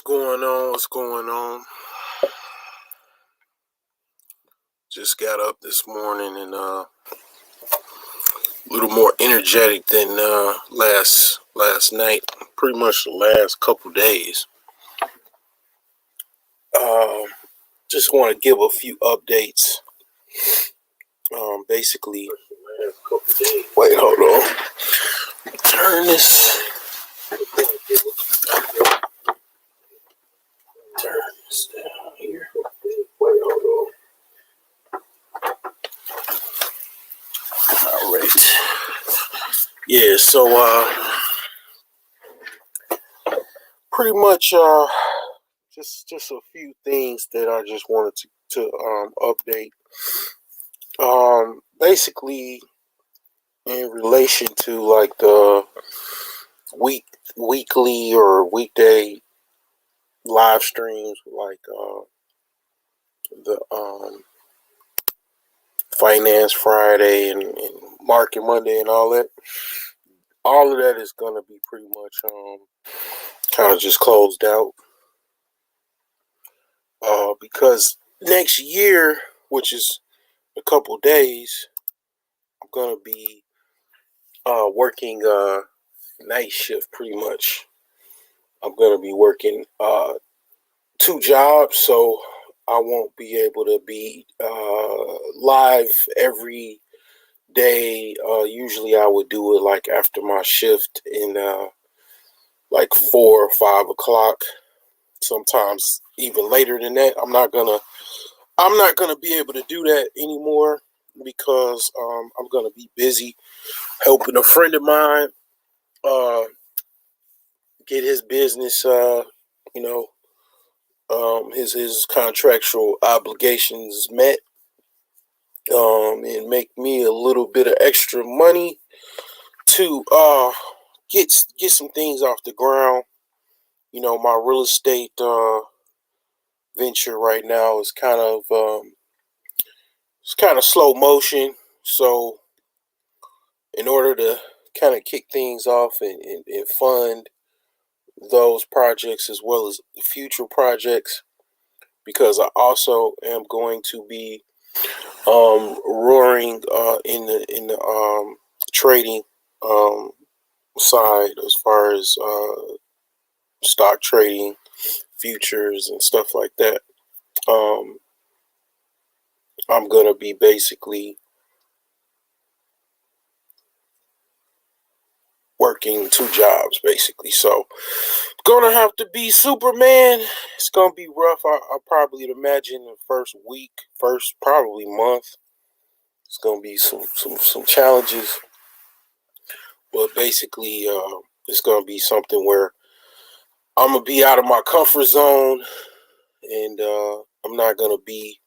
going on? What's going on? Just got up this morning and a little more energetic than last night. Pretty much the last couple days. Just want to give a few updates. Basically, wait, hold on. Turn this down here. Wait, hold on. All right. Yeah. So pretty much just a few things that I just wanted to update. Basically, in relation to like the weekly or weekday live streams, like the Finance Friday and Market Monday and all that. All of that is gonna be pretty much kind of just closed out. Because next year, which is a couple days, I'm gonna be working night shift pretty much. I'm gonna be working 2 jobs, so I won't be able to be live every day. Usually, I would do it like after my shift in like 4 or 5 o'clock. Sometimes even later than that. I'm not gonna be able to do that anymore because I'm gonna be busy helping a friend of mine get his business. You know, his contractual obligations met, and make me a little bit of extra money to get some things off the ground. You know, my real estate venture right now is kind of slow motion. So in order to kind of kick things off and fund those projects as well as future projects, because I also am going to be roaring in the trading side as far as stock trading, futures and stuff like that. I'm gonna be basically working 2 jobs basically. So gonna have to be Superman. It's gonna be rough. I probably imagine the first week, first probably month, it's gonna be some challenges. But basically, it's gonna be something where I'm gonna be out of my comfort zone, and I'm not gonna be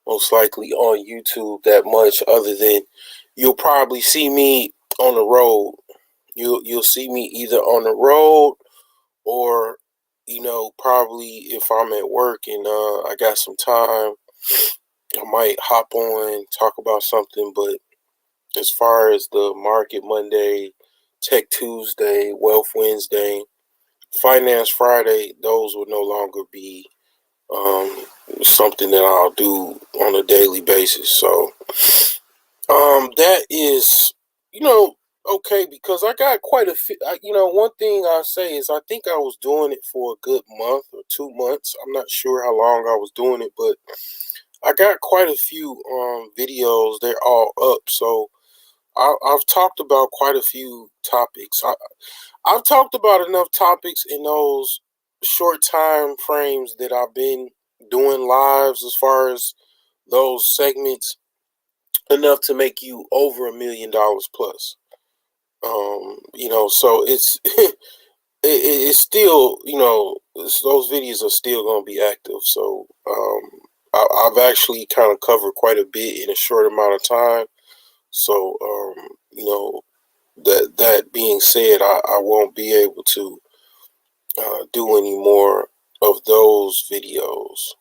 most likely on YouTube that much. Other than you'll probably see me on the road. You'll see me either on the road or probably if I'm at work and I got some time, I might hop on talk about something. But as far as the Market Monday, Tech Tuesday, Wealth Wednesday, Finance Friday, those will no longer be something that I'll do on a daily basis. So that is, okay, because I got quite a few. One thing I say is I think I was doing it for a good month or 2 months. I'm not sure how long I was doing it, but I got quite a few videos. They're all up, so I've talked about quite a few topics. I've talked about enough topics in those short time frames that I've been doing lives, as far as those segments, enough to make you over $1 million plus. So it's it's still, those videos are still going to be active. So I've actually kind of covered quite a bit in a short amount of time. So that being said, I won't be able to do any more of those videos.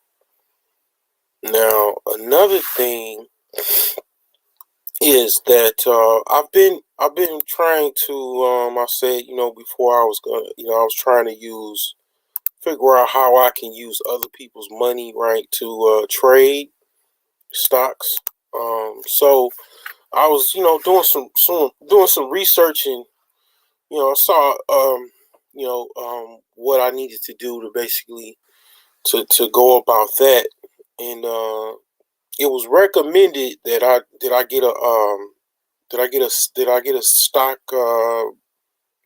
Now, another thing is that I've been trying to I said, before I was gonna, I was trying to use figure out how I can use other people's money, right, to trade stocks. So I was, doing some research, and I saw what I needed to do to basically to go about that, and it was recommended that I get a stock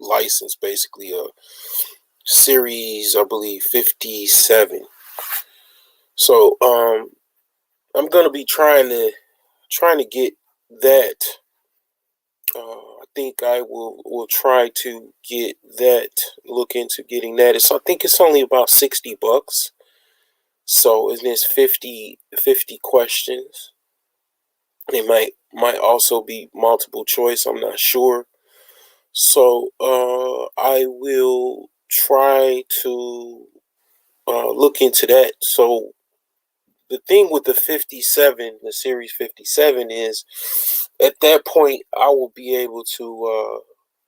license, basically a series, I believe 57. So I'm gonna be trying to get that. I think I will try to get that. Look into getting that. I think it's only about $60. So and it's 50 questions. It might also be multiple choice. I'm not sure. So I will try to look into that. So the thing with the series 57 is, at that point I will be able to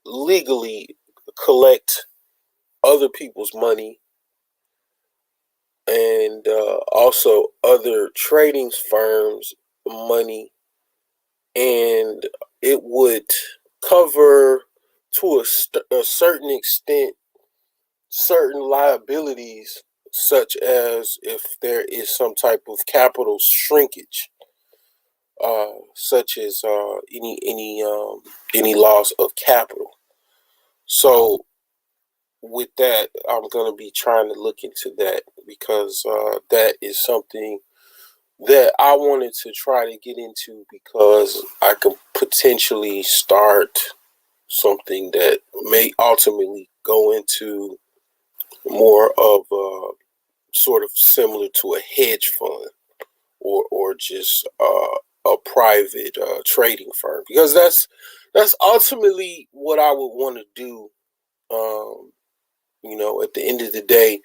legally collect other people's money, and also other trading firms' money, and it would cover to a certain extent certain liabilities, such as if there is some type of capital shrinkage, such as any loss of capital. So with that, I'm going to be trying to look into that, because that is something that I wanted to try to get into, because I could potentially start something that may ultimately go into more of a sort of similar to a hedge fund, or just a private trading firm, because that's ultimately what I would want to do. At the end of the day,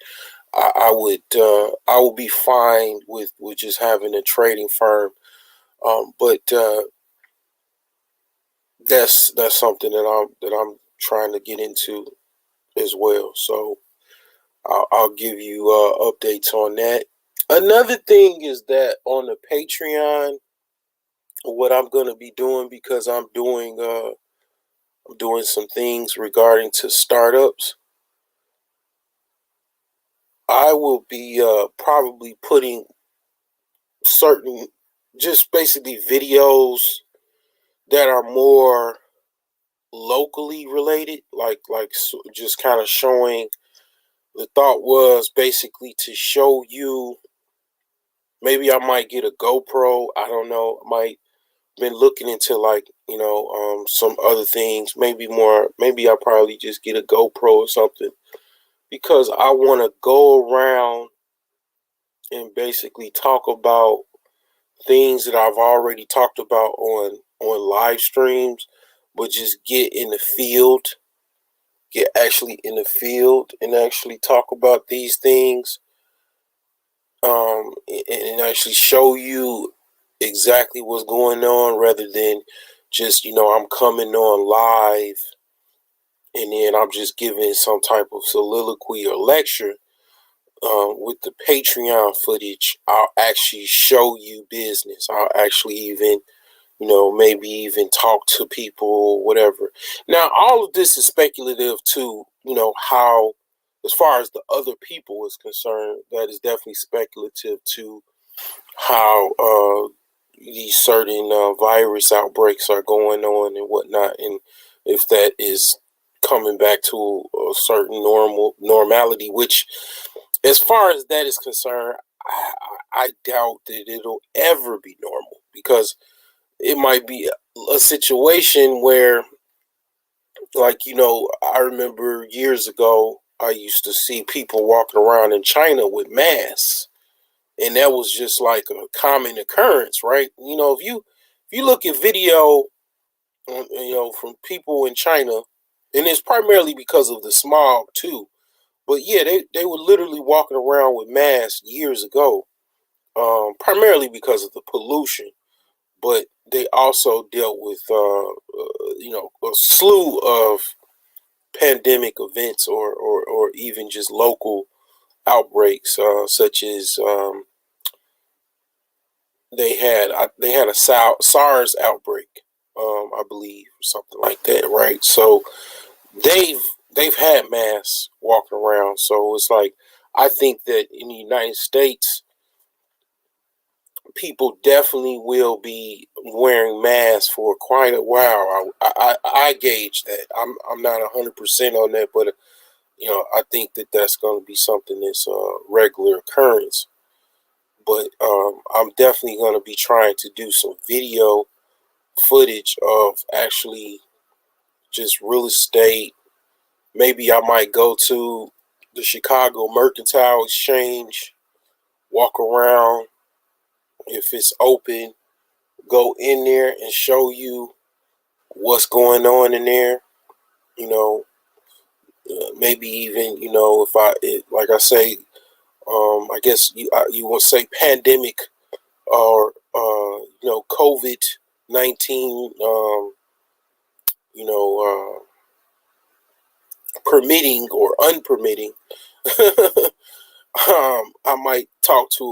I would be fine with just having a trading firm. But that's something that I'm trying to get into as well. So I'll give you updates on that. Another thing is that on the Patreon, what I'm gonna be doing, because I'm doing some things regarding to startups. I will be probably putting certain, just basically videos that are more locally related, just kind of showing. The thought was basically to show you. Maybe I might get a GoPro. I don't know. I might been looking into, some other things. Maybe more. Maybe I'll probably just get a GoPro or something, because I want to go around and basically talk about things that I've already talked about on live streams, but just get actually in the field and actually talk about these things, and actually show you exactly what's going on, rather than just, I'm coming on live and then I'm just giving some type of soliloquy or lecture. With the Patreon footage, I'll actually show you business. I'll actually even, maybe even talk to people, whatever. Now, all of this is speculative to, how, as far as the other people is concerned, that is definitely speculative to how these certain virus outbreaks are going on and whatnot, and if that is coming back to a certain normality, which, as far as that is concerned, I doubt that it'll ever be normal, because it might be a situation where, I remember years ago, I used to see people walking around in China with masks, and that was just like a common occurrence, right? If you look at video, from people in China, and it's primarily because of the smog too. But yeah, they were literally walking around with masks years ago, primarily because of the pollution. But they also dealt with, a slew of pandemic events, or even just local outbreaks, such as they had a SARS outbreak, I believe, or something like that, right? So they've they've had masks walking around. So it's like I think that in the United States, people definitely will be wearing masks for quite a while. I gauge that. I'm not 100% on that, but I think that that's going to be something that's a regular occurrence. But I'm definitely going to be trying to do some video footage of actually just real estate. Maybe I might go to the Chicago Mercantile Exchange, walk around if it's open, go in there and show you what's going on in there. You know, maybe even if like I say, I guess you want to say pandemic or COVID-19, permitting or unpermitting. I might talk to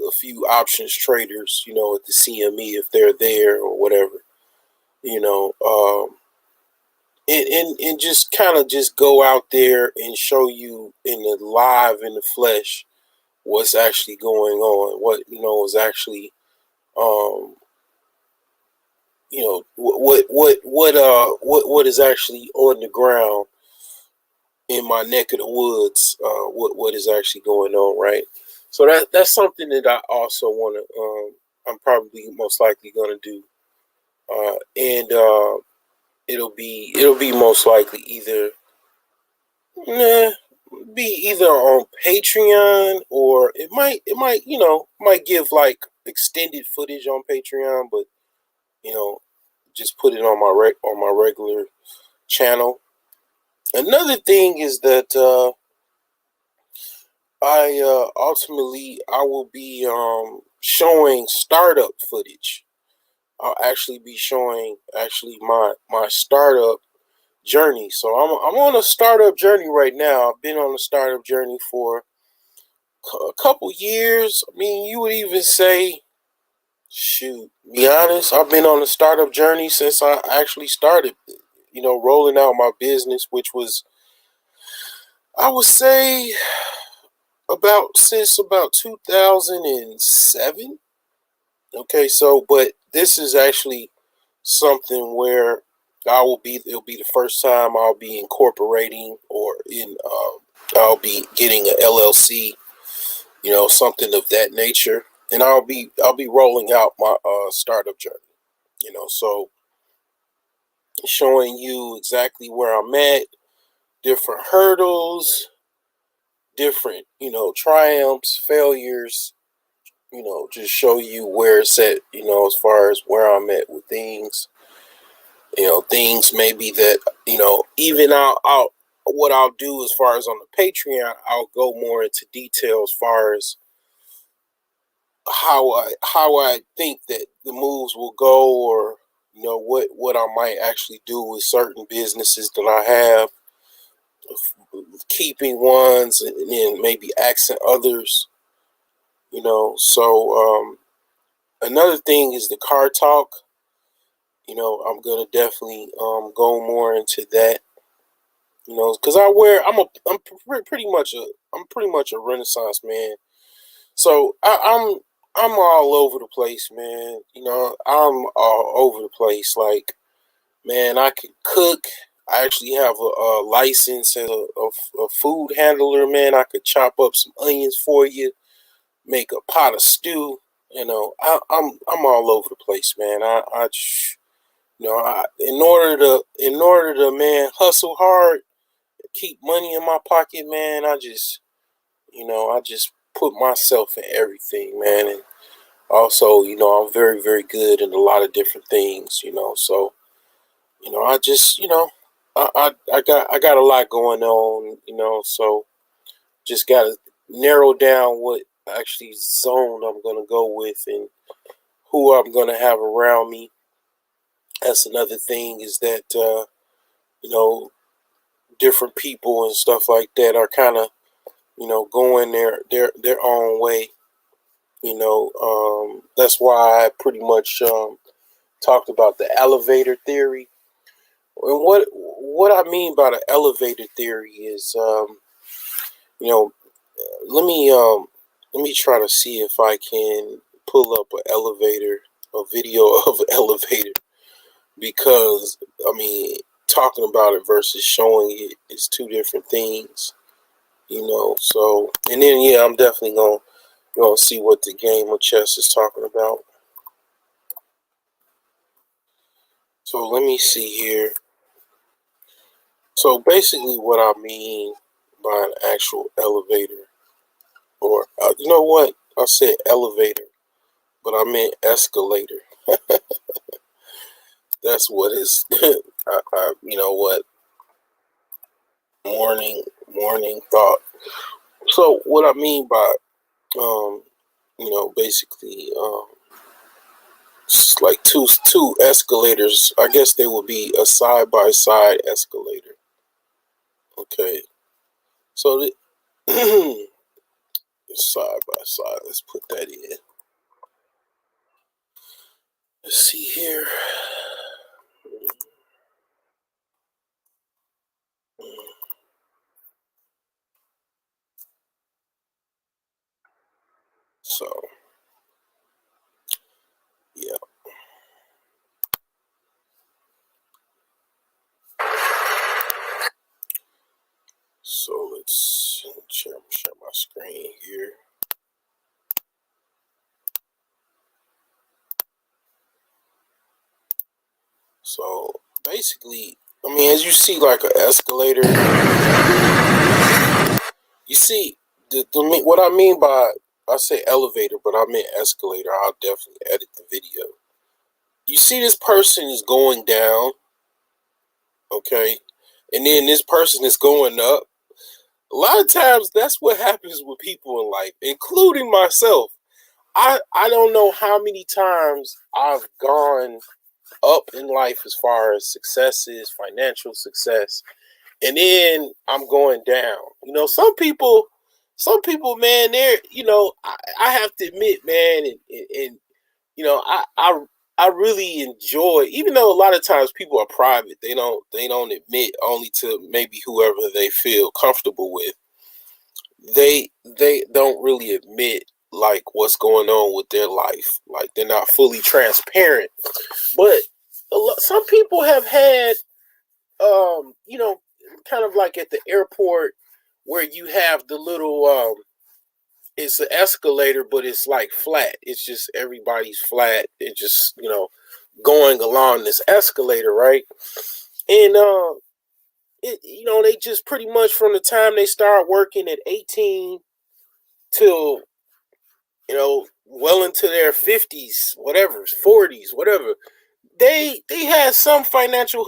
a few options traders, at the CME if they're there or whatever, you know, and just kind of just go out there and show you in the live in the flesh what's actually going on, what is actually, um, what is actually on the ground in my neck of the woods, what is actually going on, right? So that's something that I also want to. I'm probably most likely going to do, and it'll be most likely nah, be either on Patreon, or it might give like extended footage on Patreon, but you know just put it on my regular channel. Another thing is that I will be showing startup footage. I'll actually be showing actually my startup journey. So I'm on a startup journey right now. I've been on a startup journey for a couple years. I mean, you would even say, shoot, be honest, I've been on a startup journey since I actually started, rolling out my business, which was, I would say, about 2007. Okay, so but this is actually something where it'll be the first time I'll be incorporating or I'll be getting a LLC, something of that nature, and I'll be rolling out my startup journey, so showing you exactly where I'm at, different hurdles, different, triumphs, failures, just show you where it's at, as far as where I'm at with things. Things maybe that, even what I'll do as far as on the Patreon, I'll go more into detail as far as how I think that the moves will go, or what I might actually do with certain businesses that I have, keeping ones and then maybe axing others. So another thing is the car talk. I'm gonna definitely go more into that. Because I'm pretty much a Renaissance man. So I'm all over the place, man. I'm all over the place. Like, man, I can cook. I actually have a license as a food handler, man. I could chop up some onions for you, make a pot of stew. I'm all over the place, man. In order to man hustle hard, keep money in my pocket, man. I just put myself in everything, man, and also, I'm very, very good in a lot of different things, So, I just, I got a lot going on, So just gotta narrow down what actually zone I'm gonna go with and who I'm gonna have around me. That's another thing, is that you know different people and stuff like that are kind of going their own way. That's why I pretty much talked about the elevator theory. And what I mean by the elevator theory is, you know, let me let me try to see if I can pull up a video of an elevator, because I mean, talking about it versus showing it is two different things. So, and then yeah, I'm definitely gonna see what the game of chess is talking about. So let me see here. So basically, what I mean by an actual elevator, or you know what, I said elevator, but I meant escalator. That's what is. You know what? Morning thought. So what I mean by um, basically it's like two escalators. I guess they would be a side by side escalator. Okay, so the side by side. Let's put that in. Let's see here. So yeah. So let's share my screen here. So basically, I mean, as you see, like an escalator, you see what I mean by, I say elevator, but I meant escalator. I'll definitely edit the video. You see, this person is going down, okay, and then this person is going up. A lot of times, that's what happens with people in life, including myself. I don't know how many times I've gone up in life as far as successes, financial success, and then I'm going down. Some people, man, they're, I have to admit, man, and you know, I really enjoy, even though a lot of times people are private, they don't admit, only to maybe whoever they feel comfortable with. They don't really admit like what's going on with their life. Like, they're not fully transparent. But some people have had, kind of like at the airport, where you have the little, it's an escalator, but it's like flat. It's just everybody's flat. It's just, going along this escalator, right? And they just pretty much, from the time they start working at 18 till, well into their 50s, whatever, 40s, whatever. They had some financial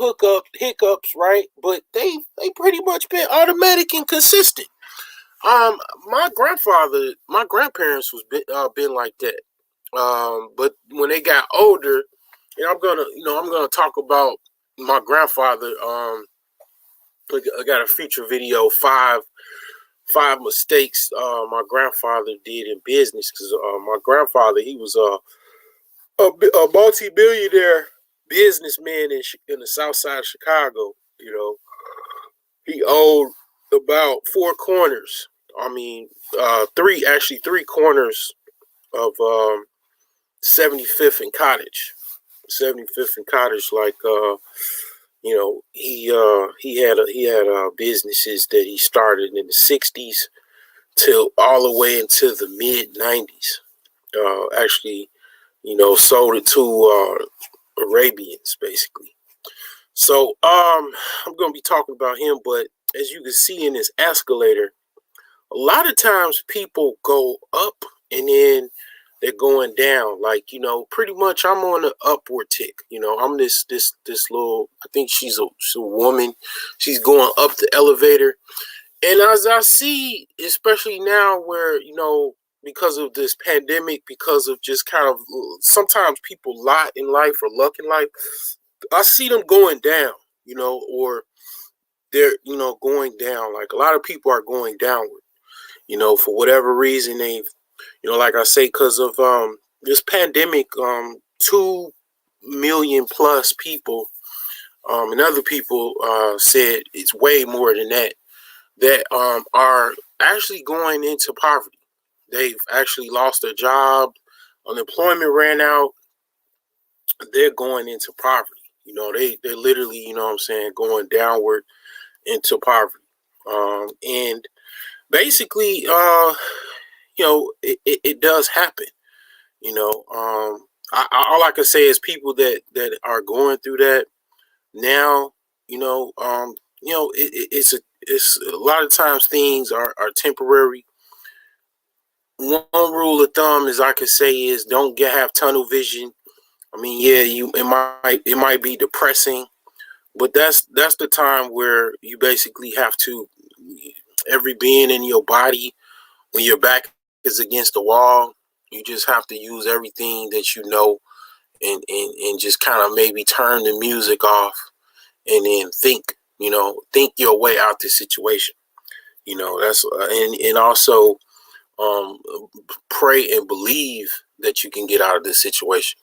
hiccups, right? But they pretty much been automatic and consistent. My grandparents was been like that. But when they got older, and I'm gonna talk about my grandfather. I got a feature video, five mistakes my grandfather did in business, because my grandfather, he was a multi-billionaire businessman in the south side of Chicago. He owned about four corners. I mean, three corners of 75th and Cottage. 75th and Cottage, like, he had businesses that he started in the 60s till all the way into the mid 90s. Actually, sold it to Arabians, basically. So, I'm gonna be talking about him, but as you can see in this escalator, a lot of times people go up and then they're going down. Like, pretty much I'm on the upward tick. I'm this little, I think she's a woman. She's going up the elevator. And as I see, especially now where, because of this pandemic, because of just kind of, sometimes people lot in life or luck in life, I see them going down, or they're, going down. Like, a lot of people are going downward. For whatever reason, they've, like I say, because of this pandemic, 2 million plus people, and other people said it's way more than that, that are actually going into poverty. They've actually lost their job, unemployment ran out, they're going into poverty. They're literally, what I'm saying, going downward into poverty. And basically, it does happen. All I can say is people that are going through that now, it's a lot of times things are temporary. One rule of thumb is I could say is don't have tunnel vision. I mean, yeah, it might be depressing, but that's the time where you basically have to, every being in your body, when your back is against the wall, you just have to use everything that you know, and just kind of maybe turn the music off, and then think your way out the situation. That's and also um pray and believe that you can get out of this situation.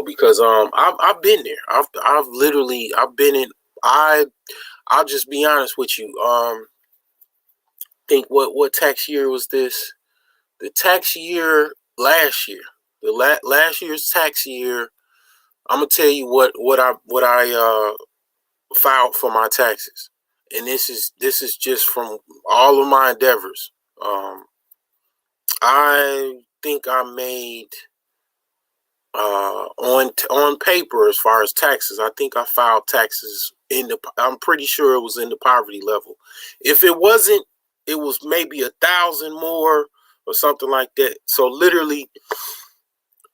Because I've been there. I've literally I've been in. I'll just be honest with you. Think what tax year was this? The tax year last year. The last year's tax year. I'm gonna tell you what I filed for my taxes, and this is just from all of my endeavors. I think I made on paper, as far as taxes, I think I filed taxes I'm pretty sure it was in the poverty level. If it wasn't, it was maybe 1,000 more or something like that. So literally,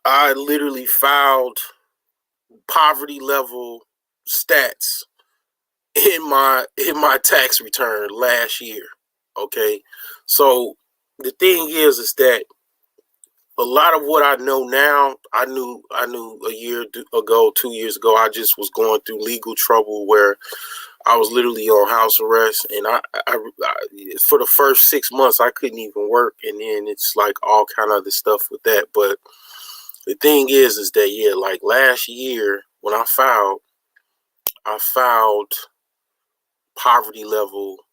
I literally filed poverty level stats in my tax return last year. Okay, so the thing is that a lot of what I know now, I knew a year ago, 2 years ago. I just was going through legal trouble where I was literally on house arrest, and I for the first 6 months I couldn't even work, and then it's like all kind of other stuff with that. But the thing is that, yeah, like last year when I filed poverty level,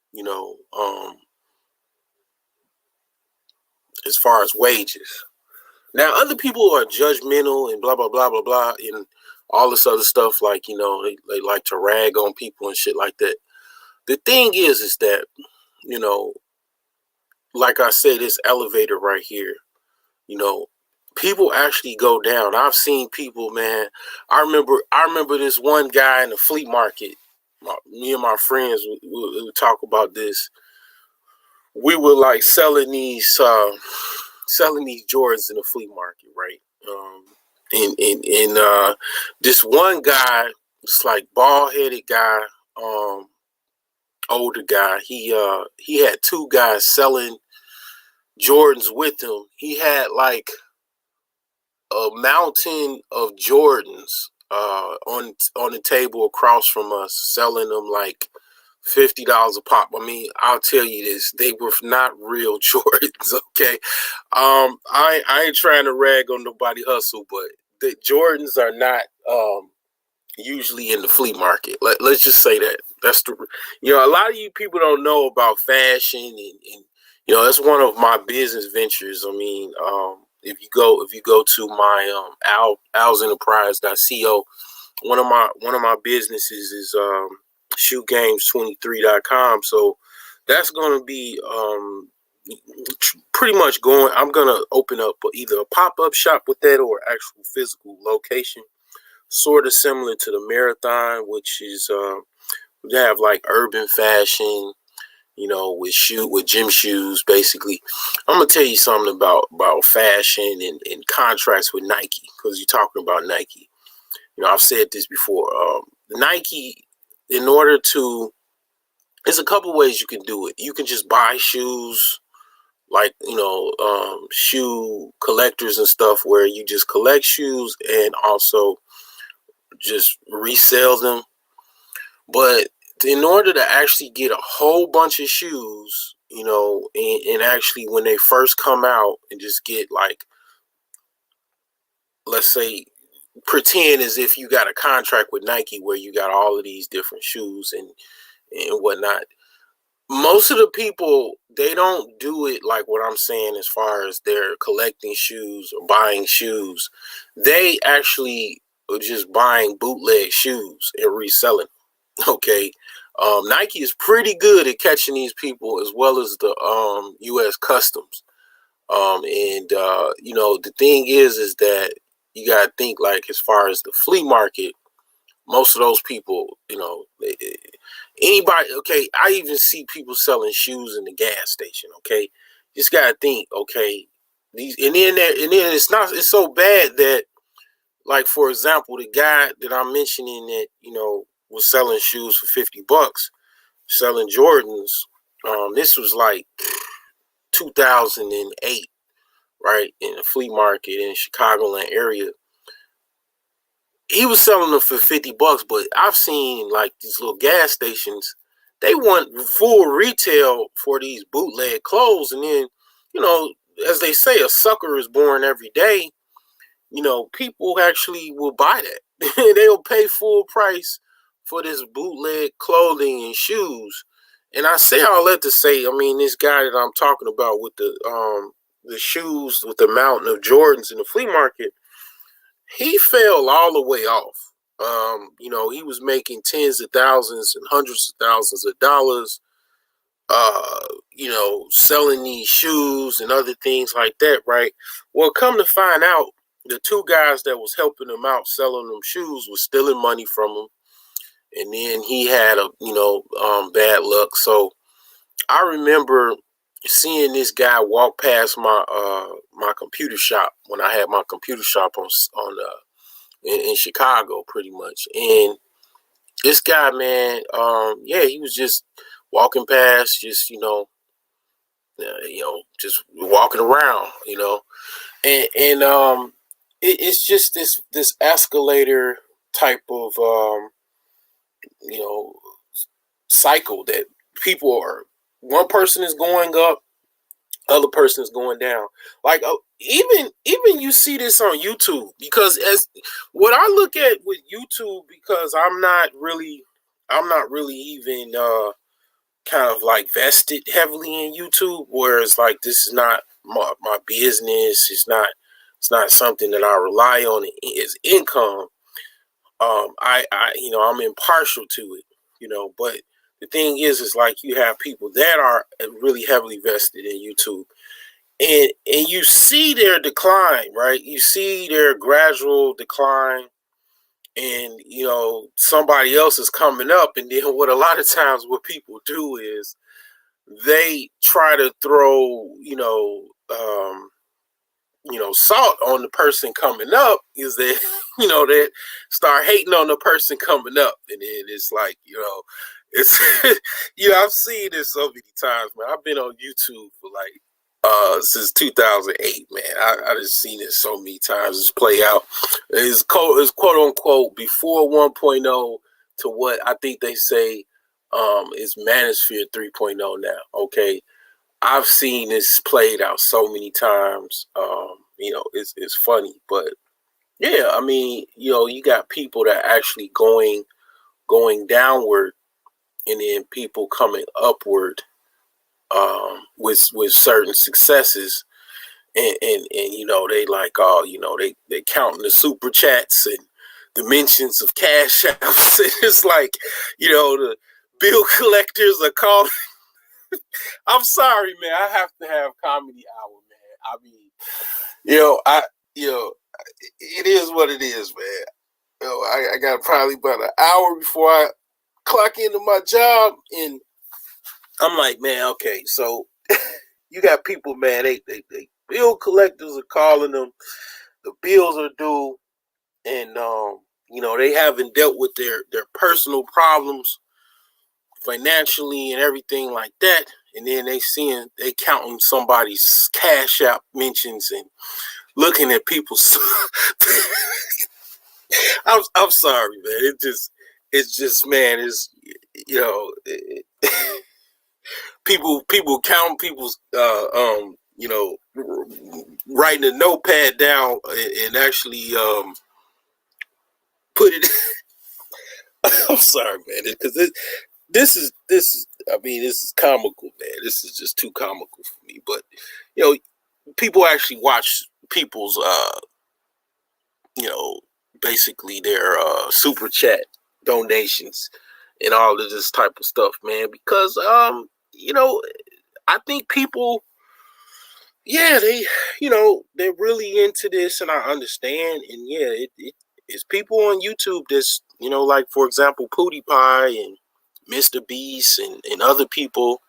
as far as wages. Now, other people are judgmental and blah blah blah blah blah, and all this other stuff. Like, they like to rag on people and shit like that. The thing is that, you know, like I said, this elevator right here, you know, people actually go down. I've seen people, man. I remember this one guy in the flea market. Me and my friends would talk about this. We were like selling these Jordans in the flea market, right? And this one guy, it's like bald headed guy, older guy. He had two guys selling Jordans with him. He had like a mountain of Jordans on the table across from us, selling them like $50 a pop. I mean, I'll tell you this: they were not real Jordans. Okay, I ain't trying to rag on nobody hustle, but the Jordans are not usually in the flea market. Let's just say that. That's the a lot of you people don't know about fashion, and that's one of my business ventures. I mean, if you go to my alsenterprise.co, one of my businesses is shoegames23.com. So that's going to be pretty much going. I'm going to open up either a pop-up shop with that or actual physical location, sort of similar to the Marathon, which is they have like urban fashion, with gym shoes. Basically, I'm gonna tell you something about fashion and contracts with Nike, because you're talking about Nike. I've said this before. Nike, in order to, there's a couple ways you can do it. You can just buy shoes, like shoe collectors and stuff, where you just collect shoes and also just resell them. But in order to actually get a whole bunch of shoes, and actually when they first come out and just get like, let's say, pretend as if you got a contract with Nike where you got all of these different shoes and whatnot. Most of the people, they don't do it like what I'm saying as far as they're collecting shoes or buying shoes. They actually are just buying bootleg shoes and reselling. Okay. Nike is pretty good at catching these people as well as the U.S. Customs. The thing is that you gotta think like as far as the flea market, most of those people, anybody. Okay, I even see people selling shoes in the gas station. Okay, just gotta think. Okay, and then it's so bad that, like, for example, the guy that I'm mentioning that was selling shoes for $50, selling Jordans. This was like 2008, right, in the flea market in Chicagoland area. He was selling them for $50, but I've seen like these little gas stations, they want full retail for these bootleg clothes, and then, you know, as they say, a sucker is born every day. People actually will buy that. They'll pay full price for this bootleg clothing and shoes. And I say all that to say, I mean, this guy that I'm talking about with the shoes with the mountain of Jordans in the flea market, he fell all the way off. He was making tens of thousands and hundreds of thousands of dollars, selling these shoes and other things like that, right? Well, come to find out, the two guys that was helping him out selling them shoes was stealing money from him, and then he had bad luck. So I remember seeing this guy walk past my computer shop when I had my computer shop in Chicago, pretty much. And this guy, man, he was just walking past, just just walking around, it's just this escalator type of you know cycle that people are. One person is going up, other person is going down. Like, even you see this on YouTube, because as what I look at with YouTube, because I'm not really even kind of like vested heavily in YouTube, whereas like this is not my business. It's not something that I rely on as income. I'm impartial to it, but the thing is like you have people that are really heavily vested in YouTube, and you see their decline, right? You see their gradual decline, and somebody else is coming up, and then what a lot of times what people do is they try to throw salt on the person coming up, is that that start hating on the person coming up, and then it's like it's I've seen this so many times, man. I've been on YouTube for like since 2008, man. I just seen it so many times. It's play out. It's quote unquote before 1.0 to what I think they say is Manosphere 3.0 now. Okay, I've seen this played out so many times. It's funny, but yeah, I mean, you got people that are actually going downward, and then people coming upward with certain successes, and they like, oh, they counting the super chats and the mentions of cash apps. It's like, the bill collectors are calling. I'm sorry, man. I have to have comedy hour, man. I mean, it is what it is, man. I got probably about an hour before I clock into my job, and I'm like, man, okay, so you got people, man. They bill collectors are calling them. The bills are due, and they haven't dealt with their personal problems financially and everything like that, and then they counting somebody's cash app mentions and looking at people's. I'm sorry, man. It's just man. It's people count people's writing a notepad down and actually put it. I'm sorry, man, because this is I mean, this is comical, man. This is just too comical for me. But you know, people actually watch people's you know basically their super chat donations and all of this type of stuff, man, because you know, I think people, yeah, they're really into this, and I understand. And yeah, it's people on YouTube that's, like, for example, PewDiePie and Mr. Beast and other people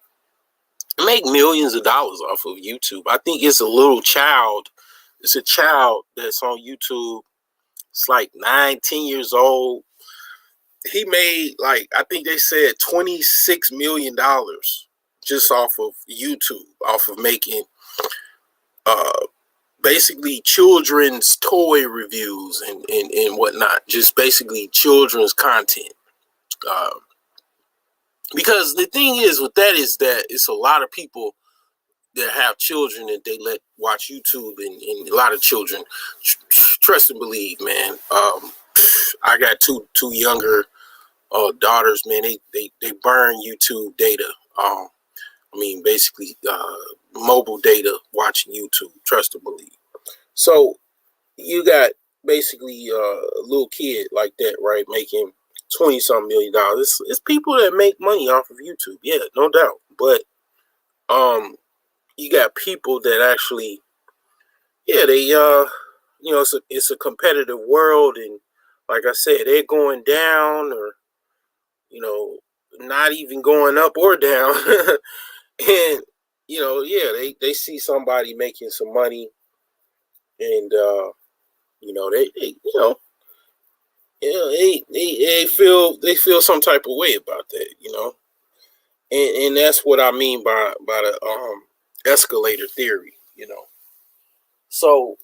make millions of dollars off of YouTube. I think it's a little child. It's a child that's on YouTube. It's like 9, 10 years old. He made, like, I think they said $26 million just off of YouTube, off of making uh basically children's toy reviews and whatnot, just basically children's content. Uh, because the thing is with that is that it's a lot of people that have children that they let watch YouTube, and a lot of children, trust and believe, man. I got two younger daughters, man. They burn YouTube data. I mean, basically, mobile data watching YouTube. Trust and believe. So you got basically a little kid like that, right, making 20-something million. It's people that make money off of YouTube, yeah, no doubt. But you got people that actually, yeah, they it's a competitive world, and like I said, they're going down, or not even going up or down. And yeah, they see somebody making some money, and they feel some type of way about that. And that's what I mean by the escalator theory. So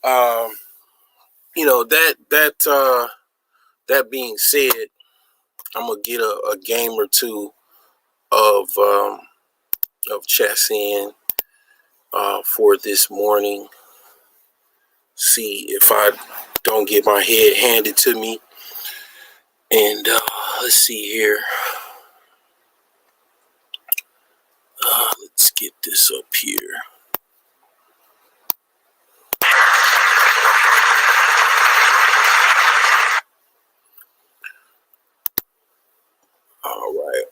that being said, I'm gonna get a game or two of chess in for this morning. See if I don't get my head handed to me. And let's see here. Let's get this up here. All right.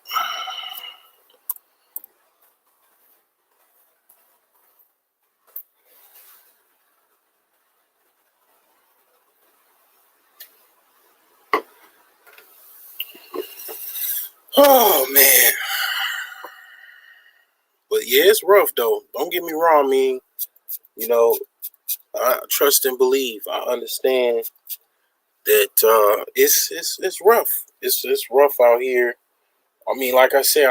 Oh man. But yeah, it's rough though. Don't get me wrong. I mean, I trust and believe. I understand that it's rough. It's rough out here. I mean, like I said,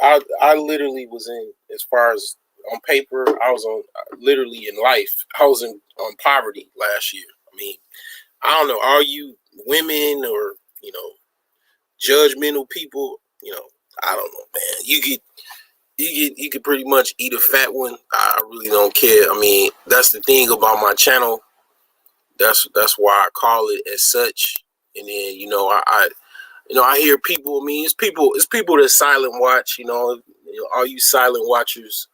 I literally was in, as far as on paper, I was on, literally in life, I was in on poverty last year. I mean, I don't know, are you women or judgmental people? I don't know, man. You could pretty much eat a fat one. I really don't care. I mean, that's the thing about my channel. That's why I call it as such. And then I hear people. I mean, it's people that silent watch. All you silent watchers.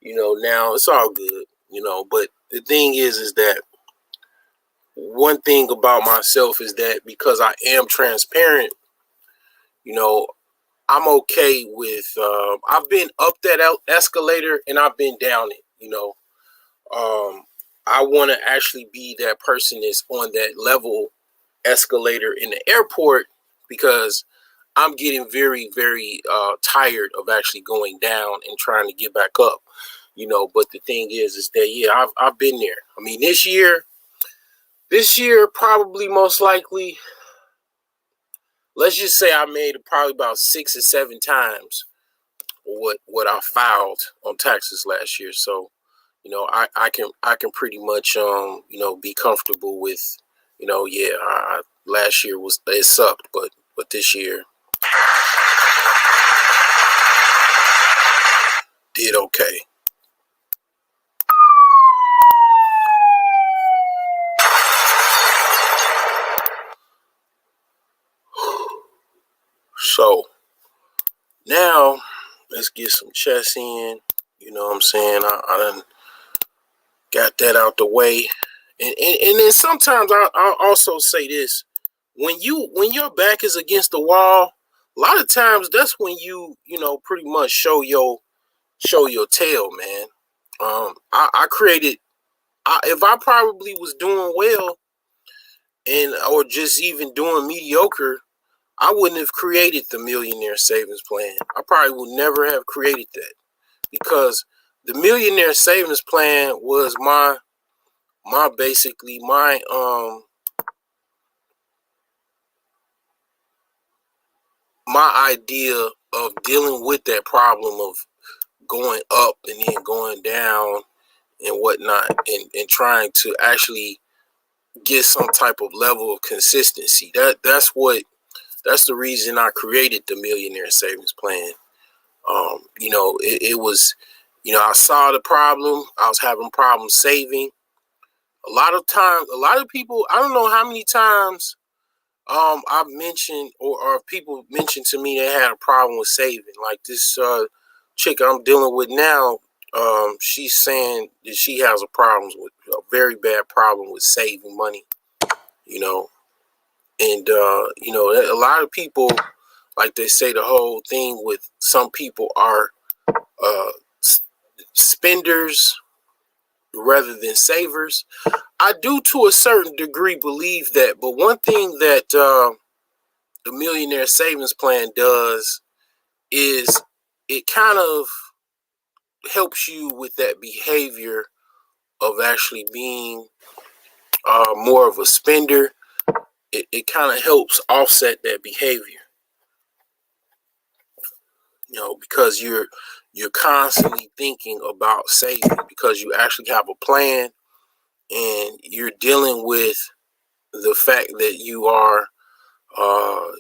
Now it's all good. But the thing is that one thing about myself is that because I am transparent, you know, I'm okay with. I've been up that escalator and I've been down it. I want to actually be that person that's on that level escalator in the airport, because I'm getting very, very tired of actually going down and trying to get back up. But the thing is that yeah, I've been there. I mean, this year probably most likely, let's just say I made probably about 6 or 7 times what I filed on taxes last year. So, I can pretty much be comfortable with, yeah, last year it sucked, but this year. did okay. So now let's get some chess in. You know what I'm saying? I done got that out the way. And then sometimes I'll also say this. When your back is against the wall, a lot of times that's when you know pretty much show your tail, man. I created if I probably was doing well and or just even doing mediocre, I wouldn't have created the millionaire savings plan. I probably would never have created that because the millionaire savings plan was my basically my idea of dealing with that problem of going up and then going down and whatnot, and trying to actually get some type of level of consistency. That's the reason I created the millionaire savings plan. You know, it was, you know, I saw the problem. I was having problems saving. A lot of times, a lot of people, I don't know how many times I've mentioned or people mentioned to me they had a problem with saving. Like this chick I'm dealing with now, she's saying that she has a very bad problem with saving money, you know. And you know, a lot of people, like they say, the whole thing with some people are uh, spenders rather than savers. I do to a certain degree believe that, but one thing that the millionaire savings plan does is it kind of helps you with that behavior of actually being more of a spender. It kind of helps offset that behavior, you know, because you're constantly thinking about saving because you actually have a plan and you're dealing with the fact that you are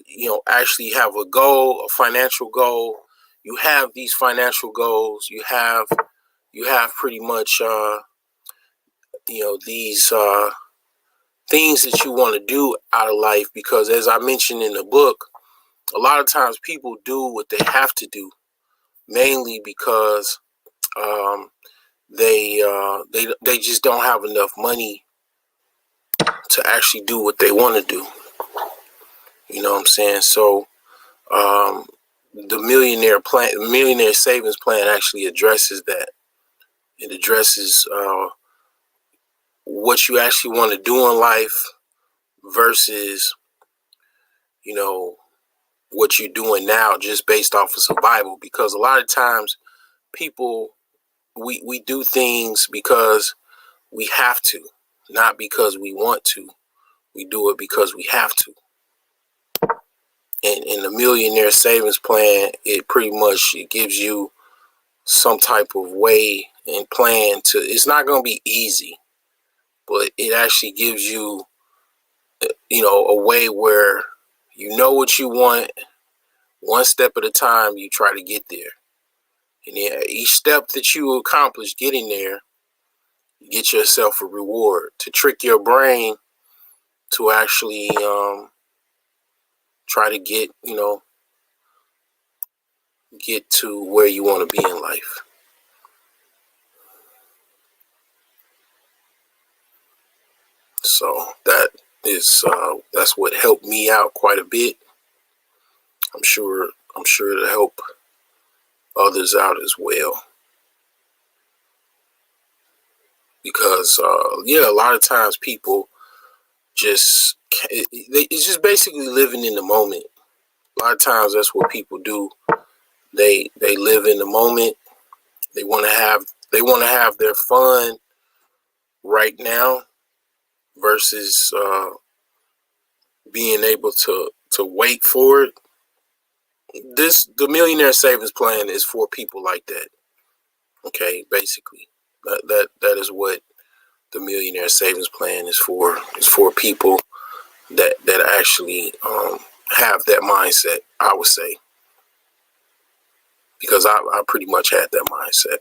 you know, actually have a goal, a financial goal. You have these financial goals. You have pretty much you know, these things that you want to do out of life, because as I mentioned in the book, a lot of times people do what they have to do, mainly because um, they just don't have enough money to actually do what they want to do. You know what I'm saying? So um, the millionaire savings plan actually addresses that. It addresses what you actually want to do in life versus, you know, what you're doing now just based off of survival. Because a lot of times people, we do things because we have to, not because we want to. We do it because we have to. And in the millionaire savings plan, it pretty much it gives you some type of way and plan to, it's not going to be easy, but it actually gives you, you know, a way where you know what you want. One step at a time, you try to get there. And then each step that you accomplish getting there, you get yourself a reward to trick your brain to actually try to get, you know, get to where you want to be in life. So that's what helped me out quite a bit. I'm sure it'll help others out as well. Because yeah, a lot of times people just it's just basically living in the moment. A lot of times that's what people do. They live in the moment. They want to have their fun right now versus being able to wait for it. The millionaire savings plan is for people like that. Okay, basically, that is what the millionaire savings plan is for. It's for people that actually have that mindset, I would say. because I pretty much had that mindset.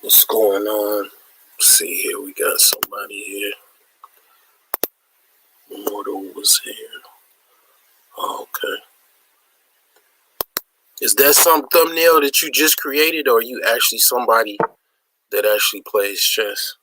What's going on? Let's see here, we got somebody here. Immortal was here. Oh, okay. Is that some thumbnail that you just created, or are you actually somebody that actually plays chess?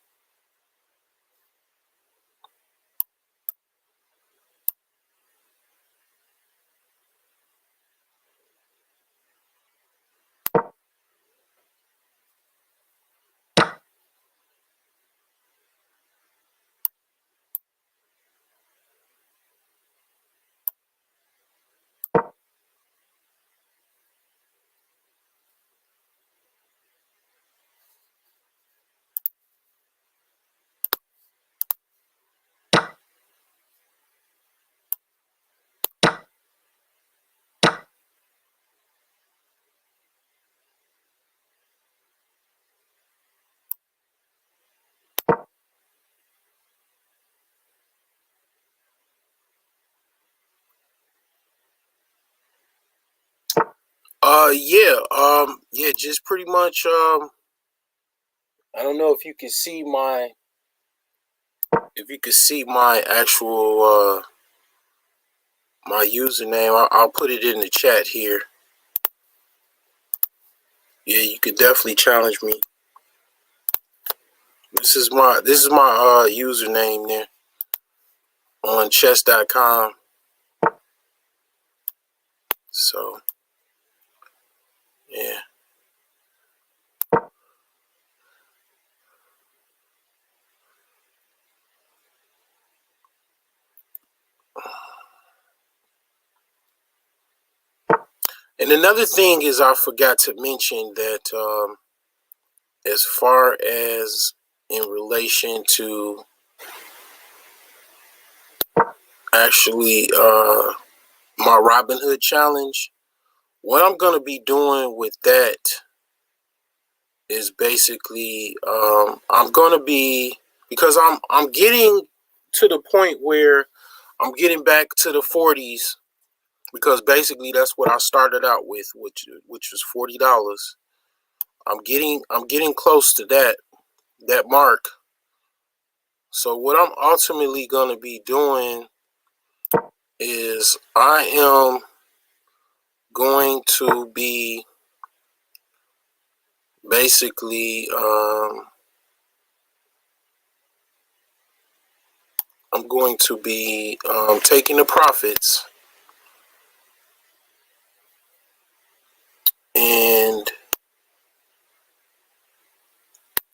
Yeah, just pretty much, I don't know if you can see my actual, my username. I'll put it in the chat here. Yeah, you could definitely challenge me. This is my username there on chess.com. So, yeah. And another thing is, I forgot to mention that as far as in relation to actually my Robin Hood challenge, what I'm going to be doing with that is basically I'm going to be, because I'm getting to the point where I'm getting back to the 40s, because basically that's what I started out with, which was $40. I'm getting close to that mark. So what I'm ultimately going to be doing is I am going to be basically I'm going to be taking the profits, and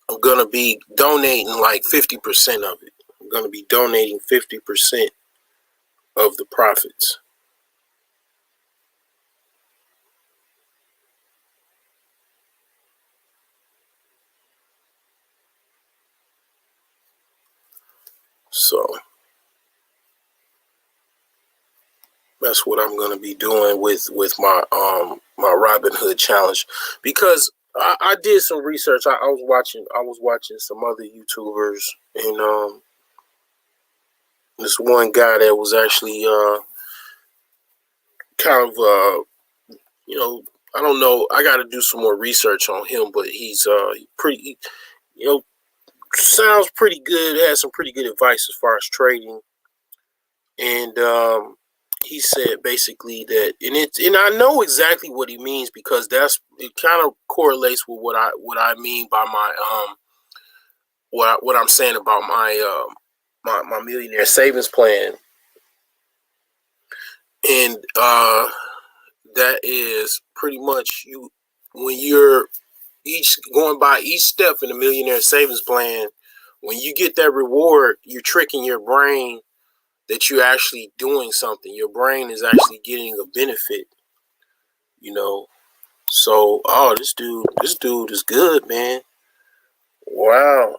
I'm going to be donating like 50% of it. I'm going to be donating 50% of the profits. So that's what I'm going to be doing with my my Robin Hood challenge, because I did some research. I was watching some other YouTubers, and this one guy that was actually kind of I don't know, I got to do some more research on him, but he's pretty, sounds pretty good. Has some pretty good advice as far as trading. And he said basically that, and I know exactly what he means, because it kind of correlates with what I mean by my what I'm saying about my millionaire savings plan. And that is pretty much, when you're each going by each step in the millionaire savings plan, when you get that reward, you're tricking your brain that you're actually doing something. Your brain is actually getting a benefit, you know. So, oh, this dude is good, man. Wow.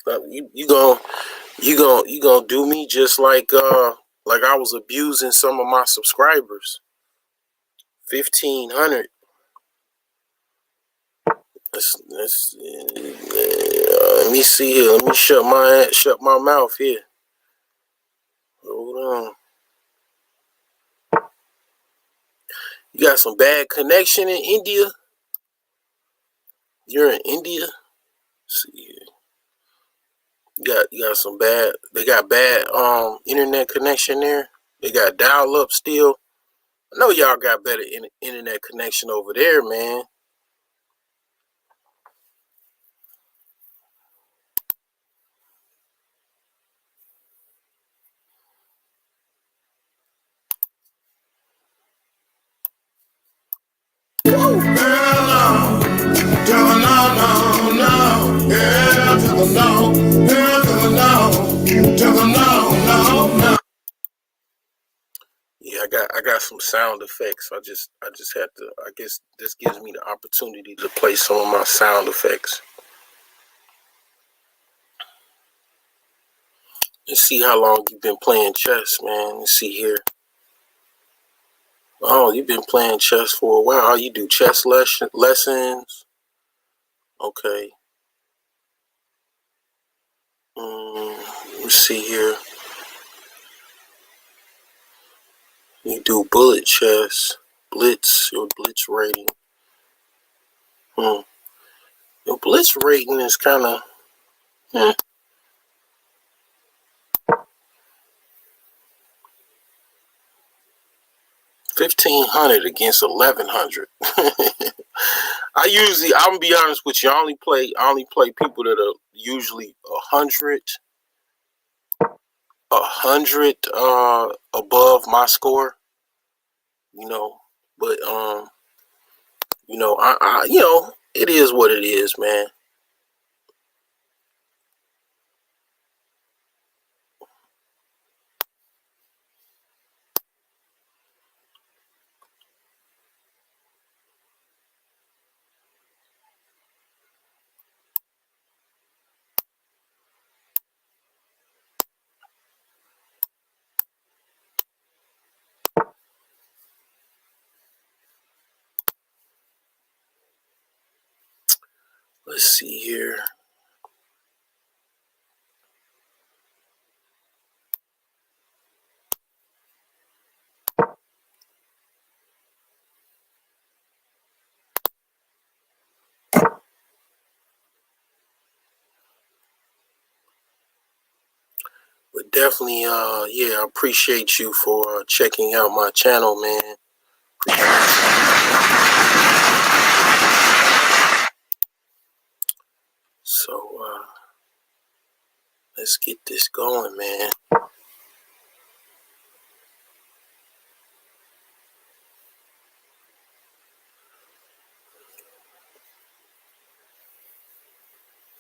You gonna do me just like I was abusing some of my subscribers. 1,500. Let me see here. Let me shut my mouth here. Hold on. You got some bad connection in India. You're in India. Let's see here. You got some bad. They got bad internet connection there. They got dial up still. I know y'all got better internet connection over there, man. Yeah, I got some sound effects. I just had to. I guess this gives me the opportunity to play some of my sound effects. Let's see how long you've been playing chess, man. Let's see here. Oh, you've been playing chess for a while. Oh, you do chess lessons. Okay. Let's see here. You do bullet chess. Your blitz rating. Your blitz rating is kind of, 1,500 against 1,100. I'm gonna be honest with you. I only play people that are usually 100 above my score. You know, but it is what it is, man. Let's see here. But definitely, I appreciate you for checking out my channel, man. So, let's get this going, man.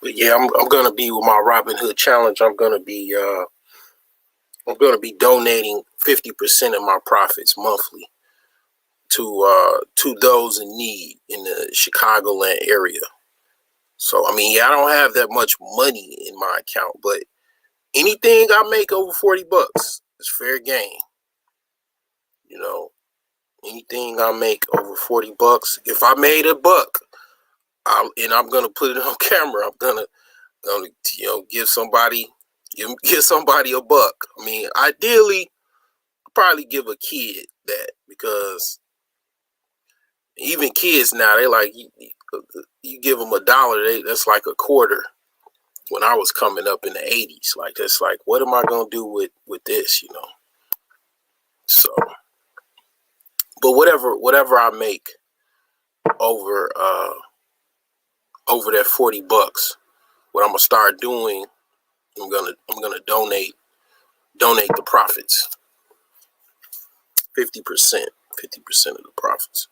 But yeah, I'm gonna be with my Robin Hood challenge. I'm gonna be donating 50% of my profits monthly to those in need in the Chicagoland area. So I mean, yeah, I don't have that much money in my account, but anything I make over $40 is fair game. You know, anything I make over $40, if I made a buck, I'm gonna put it on camera. I'm gonna give somebody a buck. I mean, ideally, I'd probably give a kid that, because even kids now, they like, you give them $1, that's like a quarter. When I was coming up in the 80s, like, that's like, what am I gonna do with this? So, but whatever I make over over that $40, what I'm gonna start doing, I'm gonna donate the profits, 50%, 50% of the profits.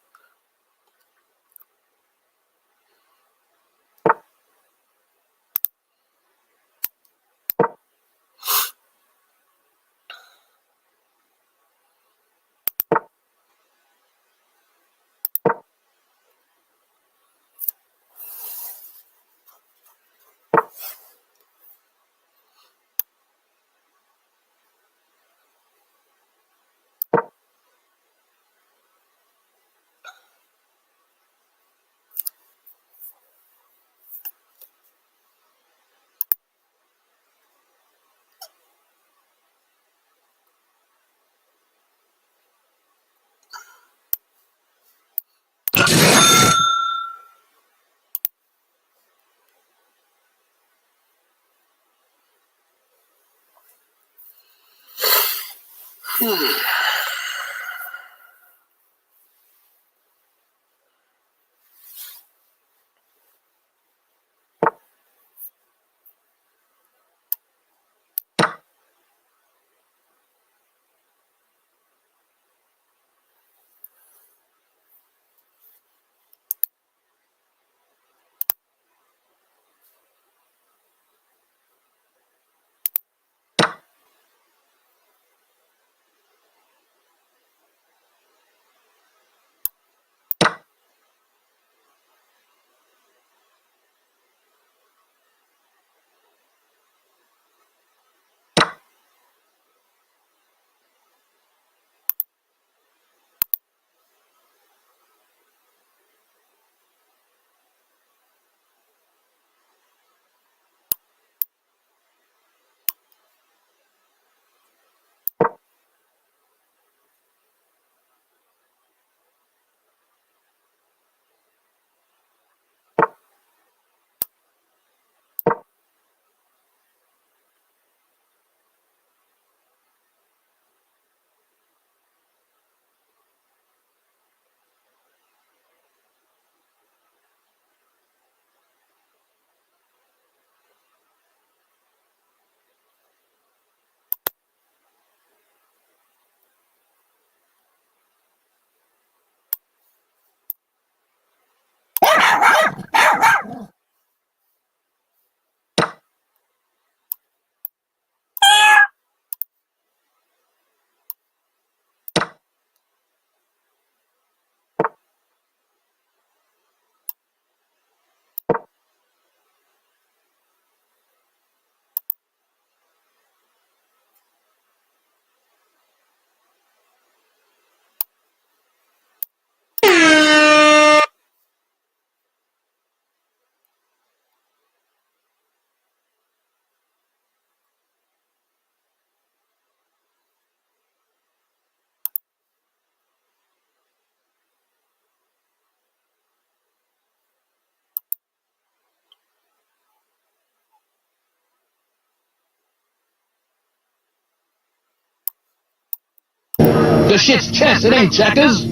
The shit's chess, it ain't checkers.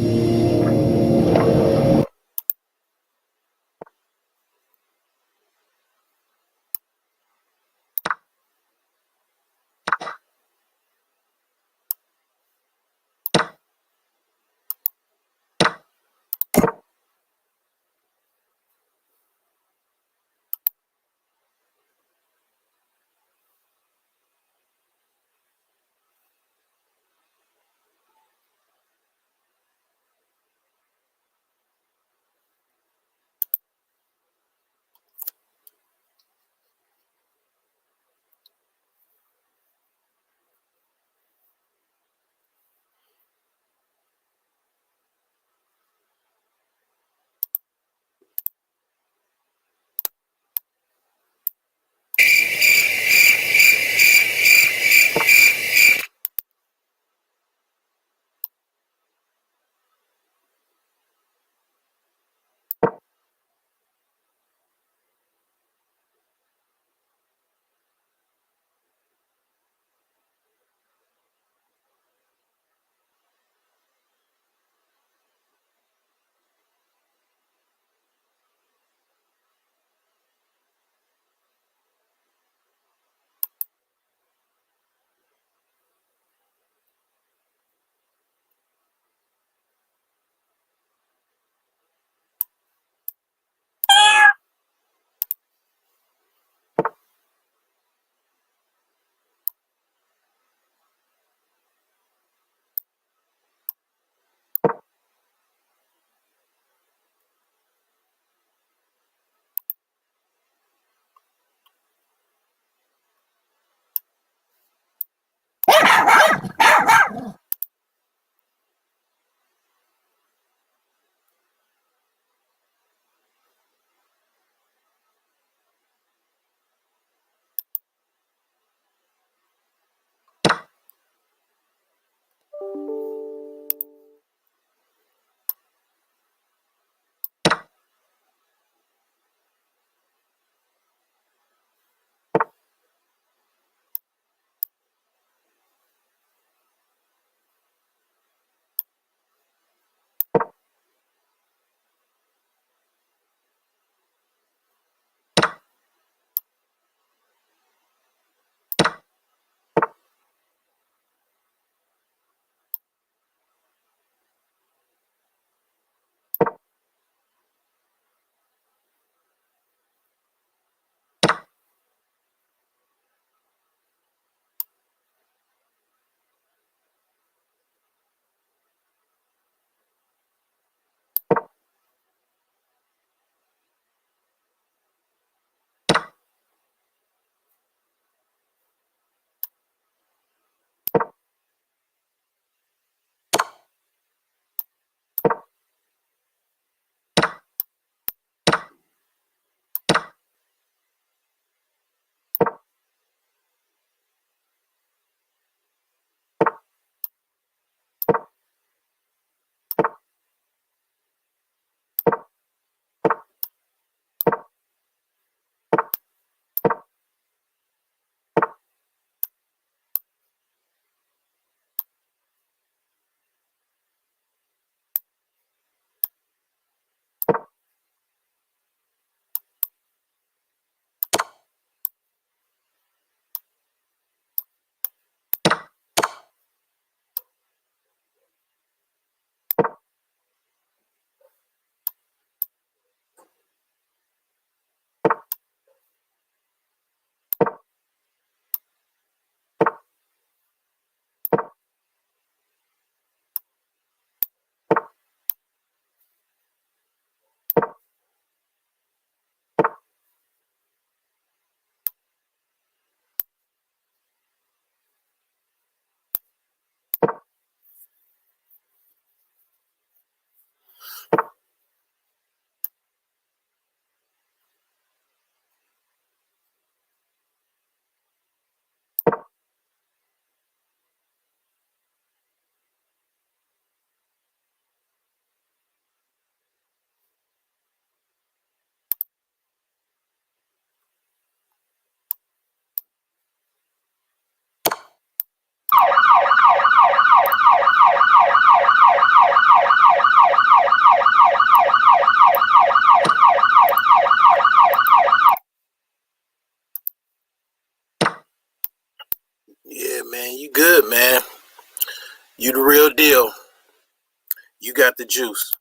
You got the juice.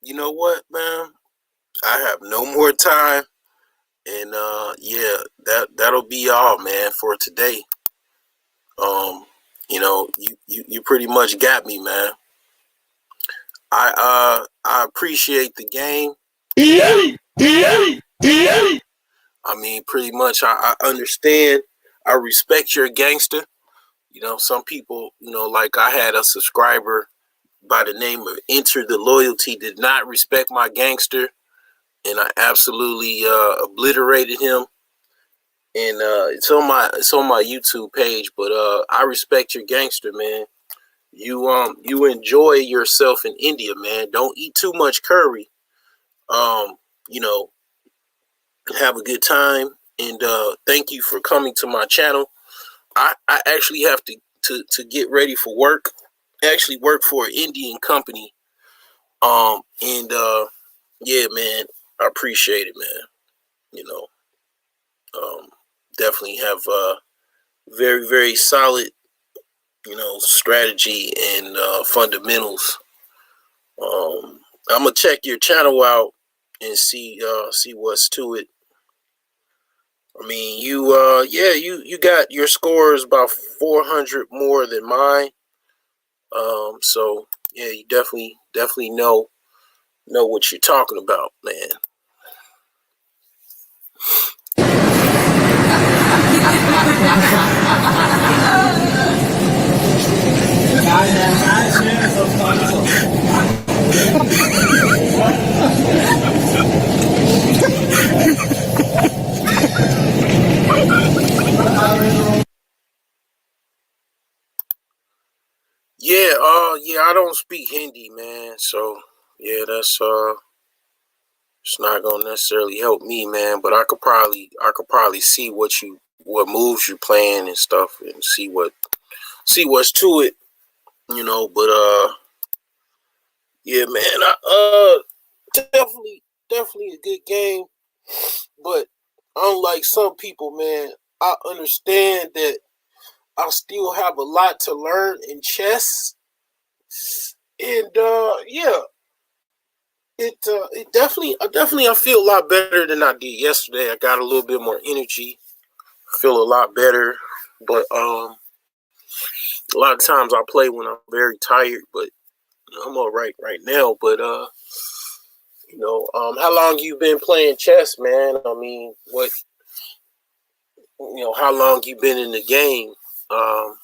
You know what, man? I have no more time, and yeah, that'll be all, man, for today. Um, you pretty much got me, man. I appreciate the game. I mean, pretty much, I understand. I respect your gangster. Some people, like I had a subscriber by the name of Enter the Loyalty, did not respect my gangster, and I absolutely obliterated him. And it's on my YouTube page, but I respect your gangster, man. You enjoy yourself in India, man. Don't eat too much curry. Um, you know, have a good time, and thank you for coming to my channel. I actually have to get ready for work. I actually work for an Indian company. And yeah, man, I appreciate it, man. You know, um, definitely have very, very solid, strategy and fundamentals. I'm gonna check your channel out and see what's to it. I mean, you got your scores about 400 more than mine. So yeah, you definitely know what you're talking about, man. Yeah, I don't speak Hindi, man. So yeah, that's it's not gonna necessarily help me, man. But I could probably see what moves you're playing and stuff, and see what's to it, But yeah, man, definitely a good game. But unlike some people, man, I understand that I still have a lot to learn in chess, and yeah, it definitely I feel a lot better than I did yesterday. I got a little bit more energy, feel a lot better, but a lot of times I play when I'm very tired, but I'm all right now. But how long you been playing chess, man? I mean, how long you been in the game? Um,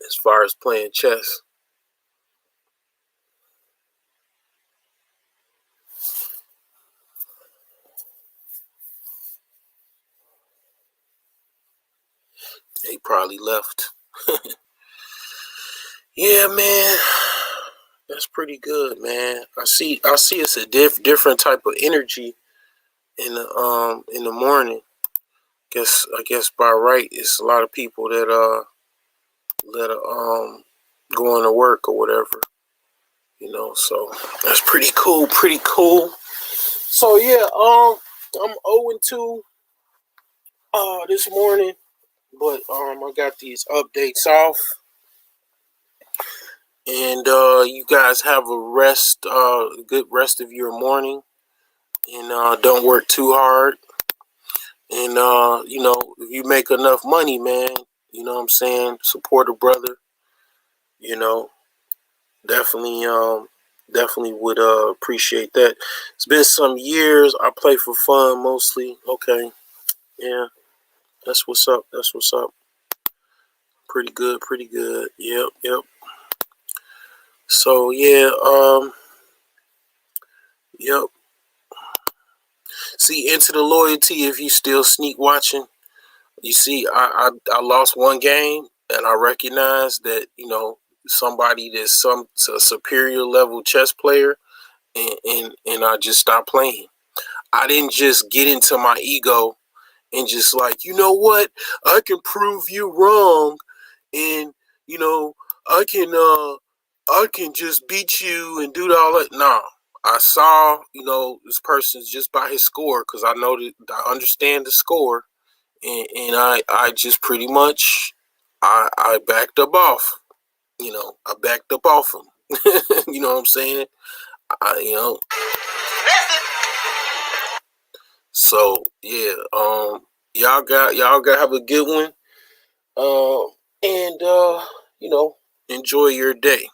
as far as playing chess. They probably left. Yeah, man, that's pretty good, man. I see. It's a different type of energy in the morning. I guess by right, it's a lot of people that going to work or whatever. So that's pretty cool. Pretty cool. So yeah, I'm 0-2 this morning, but I got these updates off. And you guys have a good rest of your morning, and don't work too hard. And if you make enough money, man, what I'm saying, support a brother. You know, definitely would appreciate that. It's been some years. I play for fun mostly. Okay, yeah, that's what's up. That's what's up. Pretty good. Pretty good. Yep. So yeah, yep. See, Into the Loyalty, if you still sneak watching, you see, I lost one game, and I recognize that, somebody that's a superior level chess player, and I just stopped playing. I didn't just get into my ego and just like, you know what, I can prove you wrong, and you know, I can I can just beat you and do all that. Nah. I saw, this person's just by his score, because I know that I understand the score, and I just pretty much I backed up off. I backed up off him. You know what I'm saying? I, you know. So yeah, y'all got have a good one. And enjoy your day.